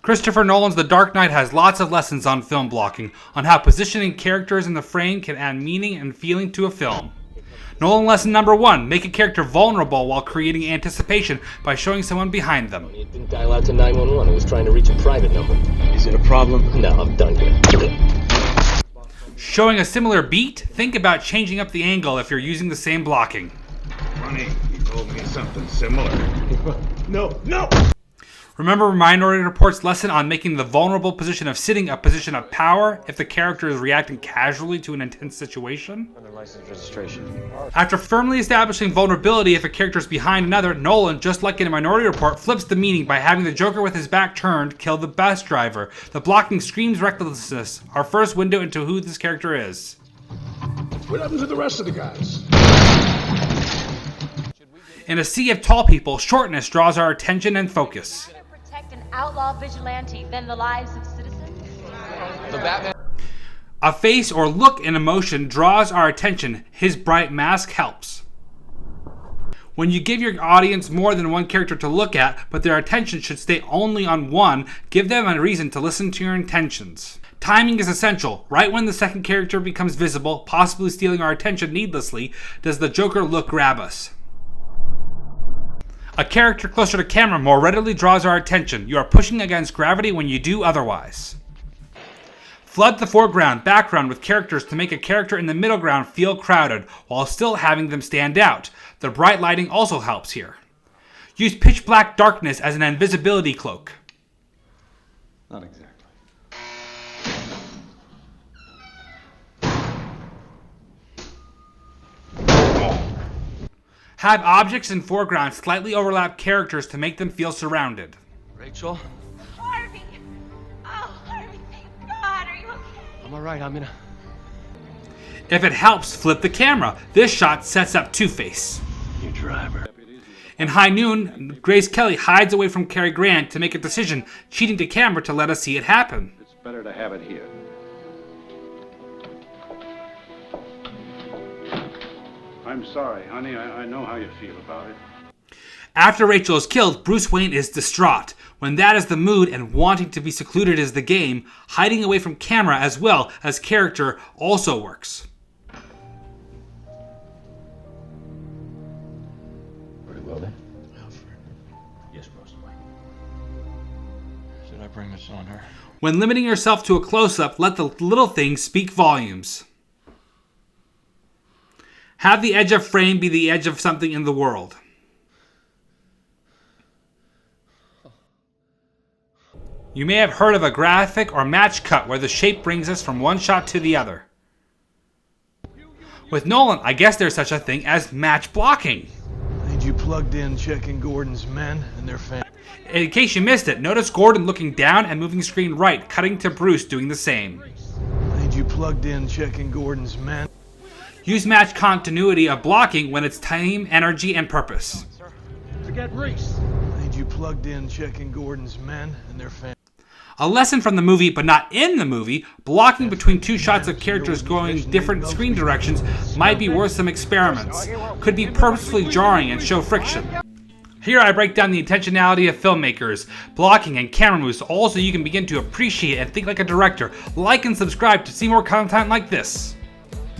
Christopher Nolan's The Dark Knight has lots of lessons on film blocking, on how positioning characters in the frame can add meaning and feeling to a film. Nolan lesson number 1, make a character vulnerable while creating anticipation by showing someone behind them. It didn't dial out to 911, it was trying to reach a private number. Is it a problem? No, I'm done here. Showing a similar beat, think about changing up the angle if you're using the same blocking. Funny, you told me something similar. No! Remember Minority Report's lesson on making the vulnerable position of sitting a position of power if the character is reacting casually to an intense situation? Under license registration. After firmly establishing vulnerability if a character is behind another, Nolan, just like in a Minority Report, flips the meaning by having the Joker with his back turned kill the bus driver. The blocking screams recklessness, our first window into who this character is. What happened to the rest of the guys? In a sea of tall people, shortness draws our attention and focus. Protect an outlaw vigilante than the lives of citizens? The Batman. A face or look in emotion draws our attention. His bright mask helps. When you give your audience more than one character to look at, but their attention should stay only on one, give them a reason to listen to your intentions. Timing is essential. Right when the second character becomes visible, possibly stealing our attention needlessly, does the Joker look grab us. A character closer to camera more readily draws our attention. You are pushing against gravity when you do otherwise. Flood the foreground, background with characters to make a character in the middle ground feel crowded, while still having them stand out. The bright lighting also helps here. Use pitch black darkness as an invisibility cloak. Not exactly. Have objects in foreground slightly overlap characters to make them feel surrounded. Rachel? Harvey! Oh, Harvey, thank God. Are you okay? I'm alright, I'm in a... If it helps, flip the camera. This shot sets up Two-Face. Your driver. In High Noon, Grace Kelly hides away from Cary Grant to make a decision, cheating to camera to let us see it happen. It's better to have it here. I'm sorry, honey. I know how you feel about it. After Rachel is killed, Bruce Wayne is distraught. When that is the mood and wanting to be secluded is the game, hiding away from camera as well as character also works. Very well then. Alfred. Yes, Bruce Wayne. Should I bring this on her? When limiting yourself to a close-up, let the little things speak volumes. Have the edge of frame be the edge of something in the world. You may have heard of a graphic or match cut where the shape brings us from one shot to the other. With Nolan, I guess there's such a thing as match blocking. I need you plugged in checking Gordon's men and their family. In case you missed it, notice Gordon looking down and moving screen right, cutting to Bruce doing the same. I need you plugged in checking Gordon's men. Use match continuity of blocking when it's time, energy, and purpose. Forget Reese. I need you plugged in checking Gordon's men and their family. A lesson from the movie, but not in the movie, blocking between two shots of characters going different screen directions might be worth some experiments. Could be purposefully jarring and show friction. Here I break down the intentionality of filmmakers, blocking and camera moves, all so you can begin to appreciate and think like a director. Like and subscribe to see more content like this.